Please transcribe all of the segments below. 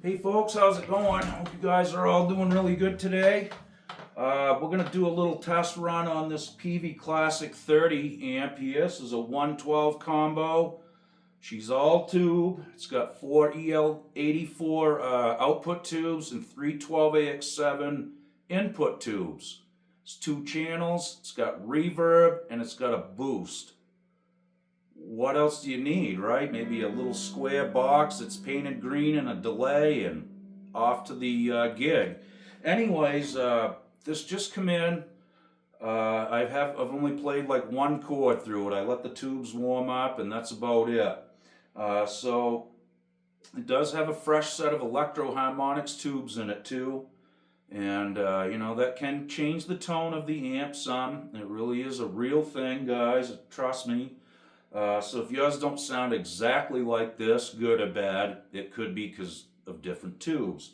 Hey folks, how's it going? Hope you guys are all doing really good today. We're going to do a little test run on this Peavey Classic 30 amp here. This is a 112 combo. She's all tube. It's got 4 el84 output tubes and 3 12AX7 input tubes. It's 2 channels, it's got reverb, and it's got a boost. What else do you need, right? Maybe a little square box that's painted green and a delay, and off to the gig. Anyways, this just come in. I've only played like 1 chord through it. I let the tubes warm up, and that's about it. So it does have a fresh set of electro harmonics tubes in it too, and you know, that can change the tone of the amp some. It really is a real thing, guys. Trust me. So if yours don't sound exactly like this, good or bad, it could be because of different tubes.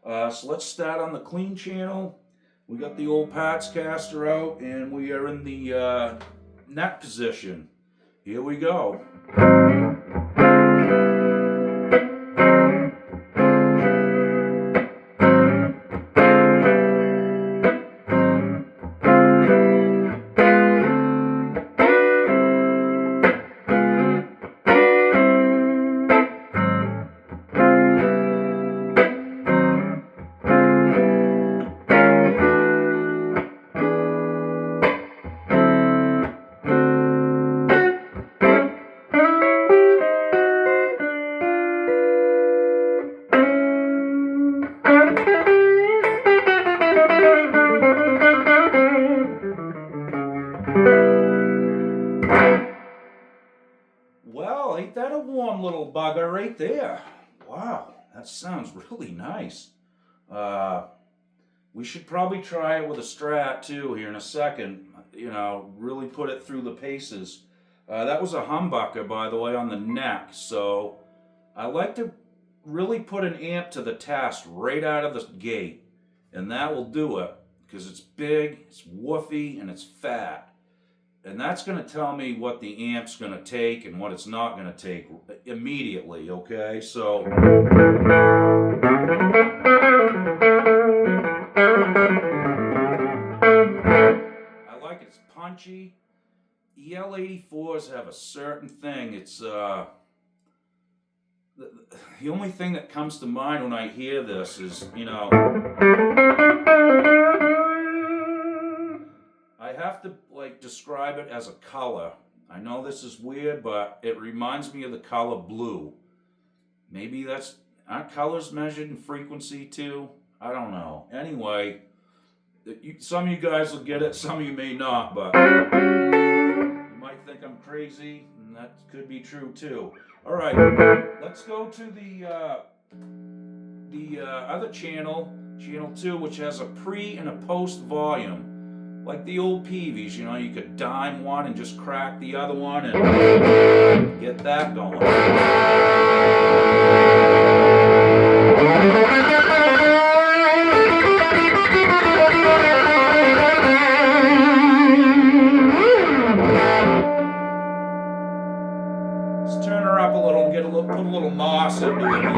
So let's start on the clean channel. We got the old parts caster out, and we are in the neck position. Here we go. Well, ain't that a warm little bugger right there? Wow, that sounds really nice. We should probably try it with a Strat too here in a second. You know, really put it through the paces. That was a humbucker, by the way, on the neck. So I like to really put an amp to the test right out of the gate. And that will do it, because it's big, it's woofy, and it's fat. And that's going to tell me what the amp's going to take and what it's not going to take immediately, okay? So I like it. It's punchy. el84s have a certain thing. It's the only thing that comes to mind when I hear this is, you know, I have to like describe it as a color. I know this is weird, but it reminds me of the color blue. Maybe aren't colors measured in frequency too? I don't know. Anyway, some of you guys will get it, some of you may not, but you might think I'm crazy, and that could be true too. All right, let's go to the other channel, channel 2, which has a pre and a post volume. Like the old Peaveys, you know, you could dime one and just crack the other one and get that going. Let's turn her up a little and put a little moss into it here.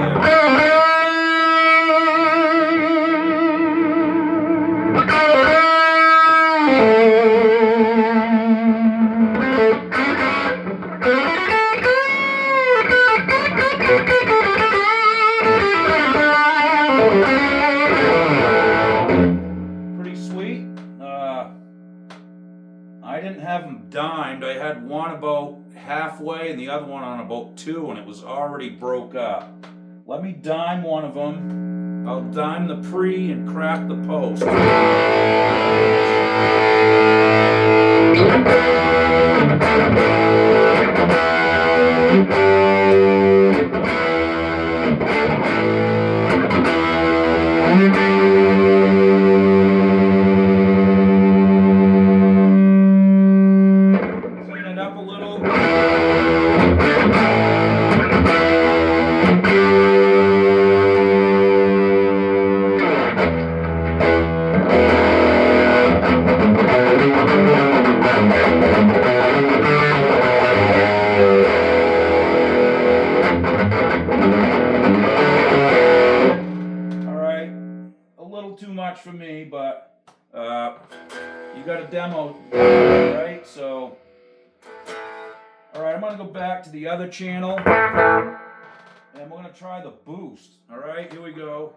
Pretty sweet. I didn't have them dimed. I had one about halfway and the other one on about 2, and it was already broke up. Let me dime one of them. I'll dime the pre and crack the post. Clean it up a little. much for me, but you got a demo, right? So, all right, I'm gonna go back to the other channel, and we're gonna try the boost. All right, here we go.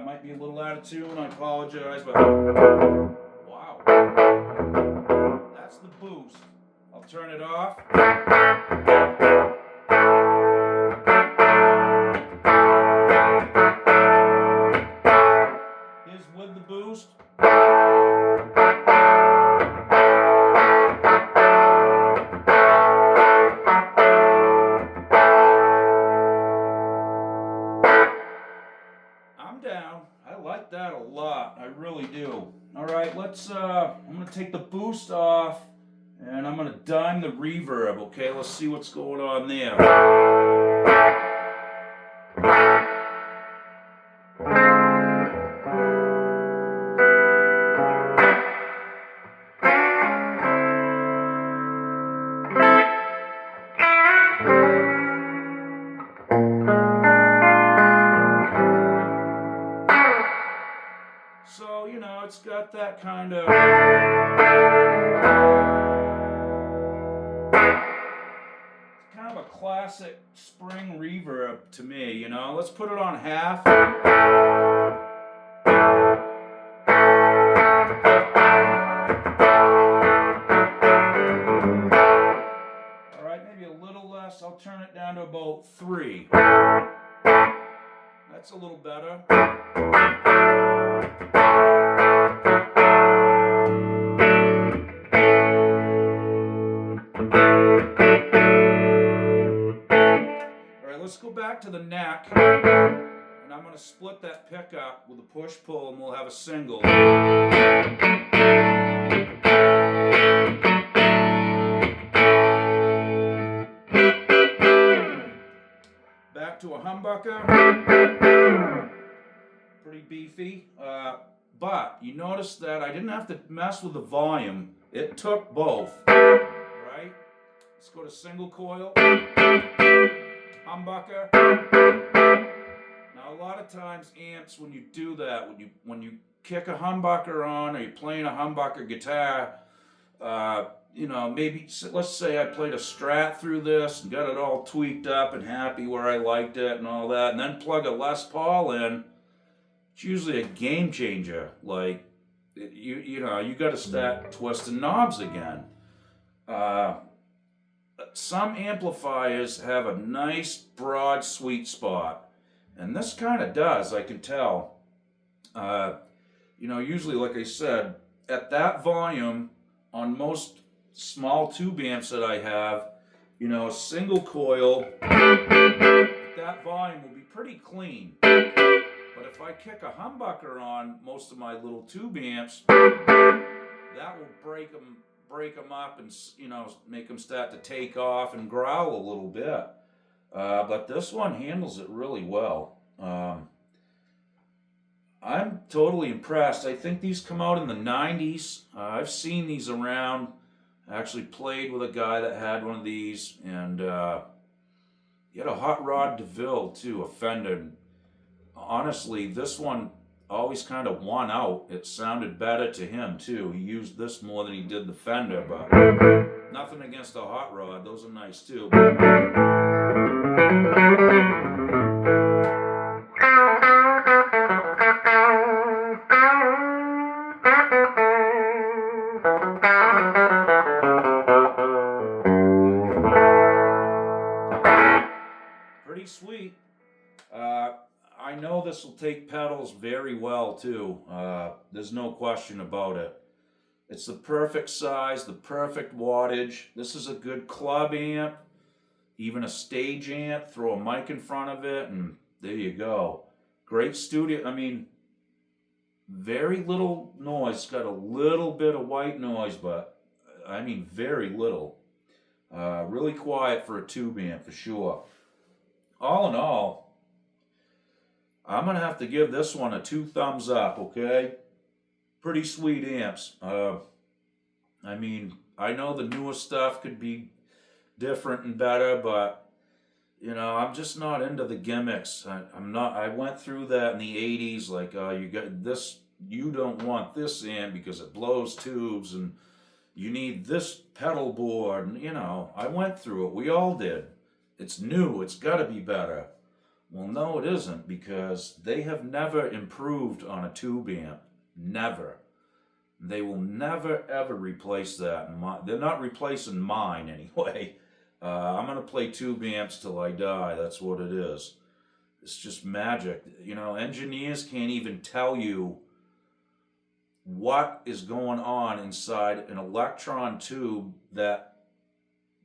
Might be a little out of tune. I apologize, but wow, that's the boost. I'll turn it off. Here's with the boost. I'm down. I like that a lot. I really do. All right, let's, I'm going to take the boost off, and I'm going to dime the reverb, okay? Let's see what's going on there. So, you know, it's got that kind of... It's kind of a classic spring reverb to me, you know. Let's put it on half. Alright, maybe a little less. I'll turn it down to about 3. That's a little better. Let's go back to the neck, and I'm going to split that pickup with a push-pull, and we'll have a single. Back to a humbucker. Pretty beefy, but you notice that I didn't have to mess with the volume. It took both, right? Let's go to single coil. Humbucker. Now a lot of times amps, when you do that, when you kick a humbucker on, or you're playing a humbucker guitar, you know, maybe let's say I played a Strat through this and got it all tweaked up and happy where I liked it and all that, and then plug a Les Paul in. It's usually a game changer. Like you know, you got to start twisting knobs again. Some amplifiers have a nice broad sweet spot, and this kind of does, I can tell. You know, usually, like I said, at that volume on most small tube amps that I have, you know, a single coil at that volume will be pretty clean. But if I kick a humbucker on most of my little tube amps, that will break them up and, you know, make them start to take off and growl a little bit. But this one handles it really well. I'm totally impressed. I think these come out in the 90s. I've seen these around. I actually played with a guy that had one of these, and he had a Hot Rod DeVille too, a Fender. Honestly, this one always kind of won out. It sounded better to him too. He used this more than he did the Fender, but nothing against the Hot Rod. Those are nice too. Pretty sweet. I know this will take pedals very well too. There's no question about it. It's the perfect size, the perfect wattage. This is a good club amp, even a stage amp. Throw a mic in front of it, and there you go. Great studio. I mean, very little noise. It's got a little bit of white noise, but I mean very little. Really quiet for a tube amp for sure. All in all, I'm going to have to give this one a 2 thumbs up, okay? Pretty sweet amps. I mean, I know the newest stuff could be different and better, but You know, I'm just not into the gimmicks. I'm not. I went through that in the '80s. Like, you got this. You don't want this amp because it blows tubes, and you need this pedal board. And you know, I went through it. We all did. It's new. It's got to be better. Well, no, it isn't, because they have never improved on a tube amp. Never. They will never ever replace that. They're not replacing mine anyway. I'm gonna play tube amps till I die. That's what it is. It's just magic. You know, engineers can't even tell you what is going on inside an electron tube that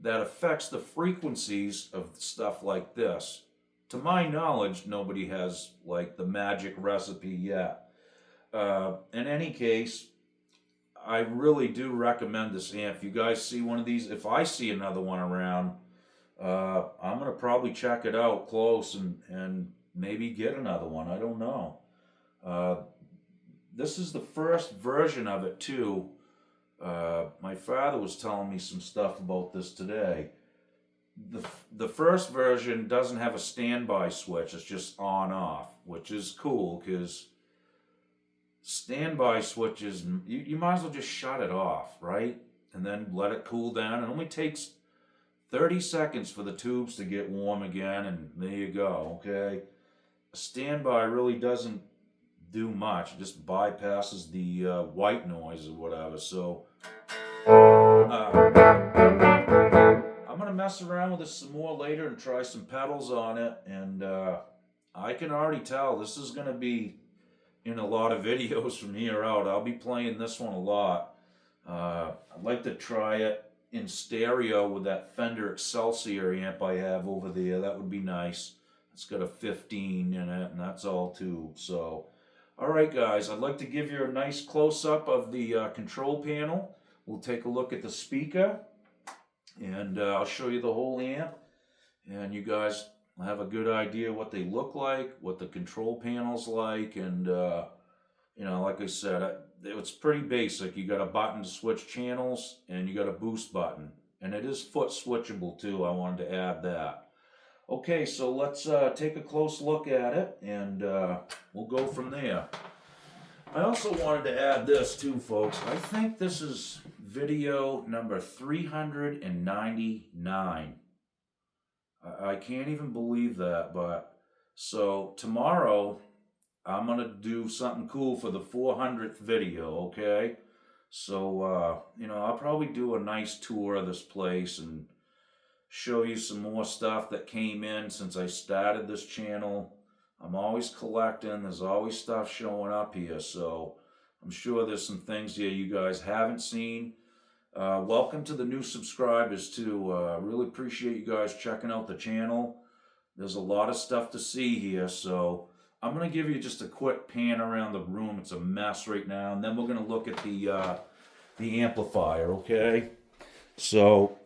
affects the frequencies of stuff like this. To my knowledge, nobody has like the magic recipe yet. In any case, I really do recommend this amp. If you guys see one of these, if I see another one around, I'm gonna probably check it out close and maybe get another one. I don't know. This is the first version of it too. My father was telling me some stuff about this today. The first version doesn't have a standby switch. It's just on off, which is cool because standby switches, you might as well just shut it off, right? And then let it cool down. It only takes 30 seconds for the tubes to get warm again, and there you go, okay? A standby really doesn't do much. It just bypasses the white noise or whatever. So I'm gonna mess around with this some more later and try some pedals on it, and I can already tell this is gonna be in a lot of videos from here out. I'll be playing this one a lot. I'd like to try it in stereo with that Fender Excelsior amp I have over there. That would be nice. It's got a 15 in it, and that's all tube. So, all right, guys, I'd like to give you a nice close-up of the control panel. We'll take a look at the speaker, and I'll show you the whole amp, and you guys have a good idea what they look like, what the control panel's like, and you know, like I said, it's pretty basic. You got a button to switch channels, and you got a boost button, and it is foot switchable too. I wanted to add that. Okay, so let's take a close look at it, and we'll go from there. I also wanted to add this too, folks. I think this is video number 399. I can't even believe that, but so tomorrow I'm gonna do something cool for the 400th video, okay? So you know, I'll probably do a nice tour of this place and show you some more stuff that came in since I started this channel. I'm always collecting. There's always stuff showing up here, so I'm sure there's some things here you guys haven't seen. Welcome to the new subscribers too. Really appreciate you guys checking out the channel. There's a lot of stuff to see here, so I'm gonna give you just a quick pan around the room. It's a mess right now, and then we're gonna look at the amplifier. Okay, so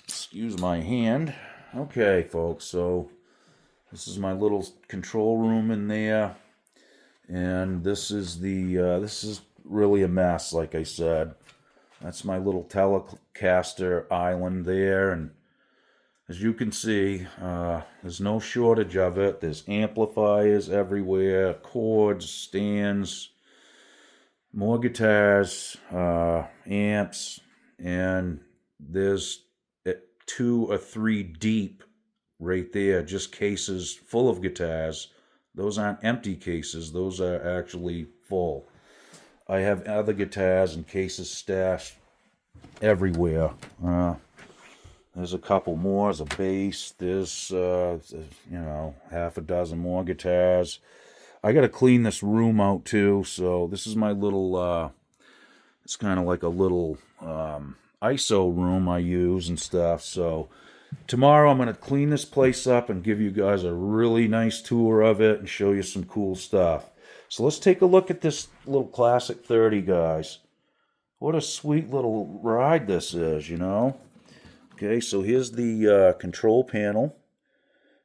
excuse my hand. Okay, folks. So this is my little control room in there, and this is this is really a mess, like I said. That's my little Telecaster island there, and as you can see, there's no shortage of it. There's amplifiers everywhere, cords, stands, more guitars, amps, and there's 2 or 3 deep right there, just cases full of guitars. Those aren't empty cases, those are actually full. I have other guitars and cases stashed everywhere. There's a couple more. There's a bass. There's, you know, half a dozen more guitars. I got to clean this room out too. So this is my little, it's kind of like a little ISO room I use and stuff. So tomorrow I'm going to clean this place up and give you guys a really nice tour of it and show you some cool stuff. So let's take a look at this little Classic 30, guys. What a sweet little ride this is, you know. Okay, so here's the control panel.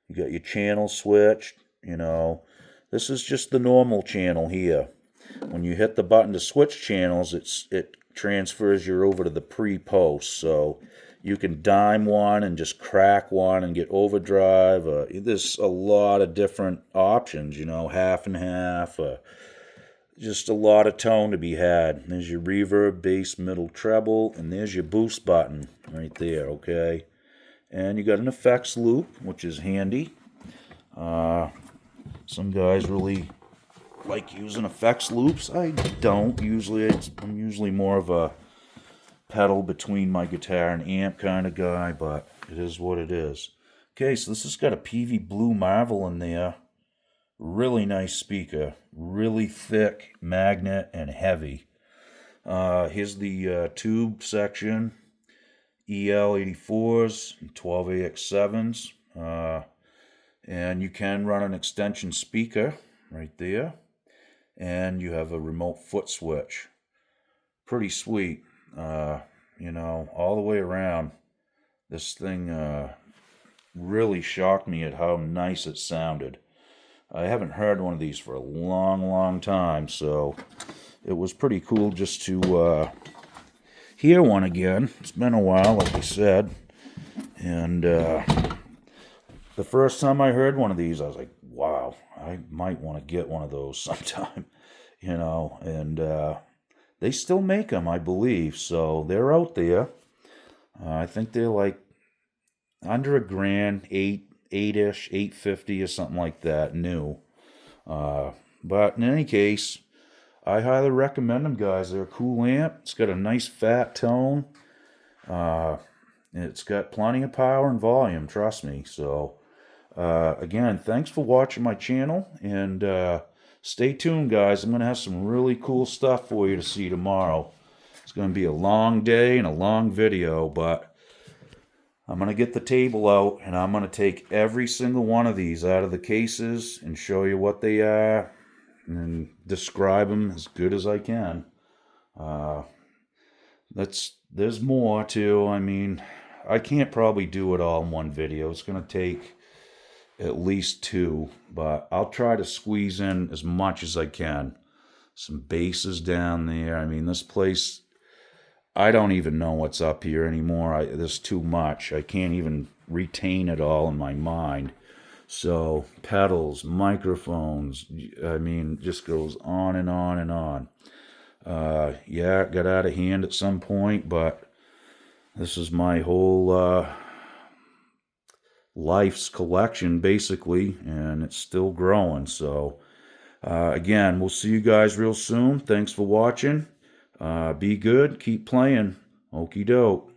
You got your channel switch, you know. This is just the normal channel here. When you hit the button to switch channels, it transfers you over to the pre-post. So You can dime one and just crack one and get overdrive. There's a lot of different options, you know, half and half. Just a lot of tone to be had. There's your reverb, bass, middle, treble, and there's your boost button right there, okay? And you got an effects loop, which is handy. Some guys really like using effects loops. I don't usually. I'm usually more of a pedal between my guitar and amp kind of guy, but it is what it is. Okay, so this has got a Peavey Blue Marvel in there. Really nice speaker. Really thick, magnet, and heavy. Here's the tube section. el84s and 12AX7s. And you can run an extension speaker right there. And you have a remote foot switch. Pretty sweet. You know, all the way around. This thing really shocked me at how nice it sounded. I haven't heard one of these for a long, long time, so it was pretty cool just to hear one again. It's been a while, like I said. And the first time I heard one of these, I was like, wow, I might want to get one of those sometime, you know. And they still make them, I believe, so they're out there. I think they're like under $1,000, eight-ish, $850 or something like that, new. But in any case, I highly recommend them, guys. They're a cool amp. It's got a nice fat tone. It's got plenty of power and volume, trust me. So, again, thanks for watching my channel, and stay tuned, guys. I'm going to have some really cool stuff for you to see tomorrow. It's going to be a long day and a long video, but I'm going to get the table out, and I'm going to take every single one of these out of the cases and show you what they are and describe them as good as I can. There's more, too. I mean, I can't probably do it all in one video. It's going to take at least two, but I'll try to squeeze in as much as I can. Some basses down there. I mean, this place, I don't even know what's up here anymore. There's too much. I can't even retain it all in my mind. So, pedals, microphones, I mean, just goes on and on and on. Yeah, it got out of hand at some point, but this is my whole life's collection, basically, and it's still growing. So, again, we'll see you guys real soon. Thanks for watching. Be good. Keep playing. Okie doke.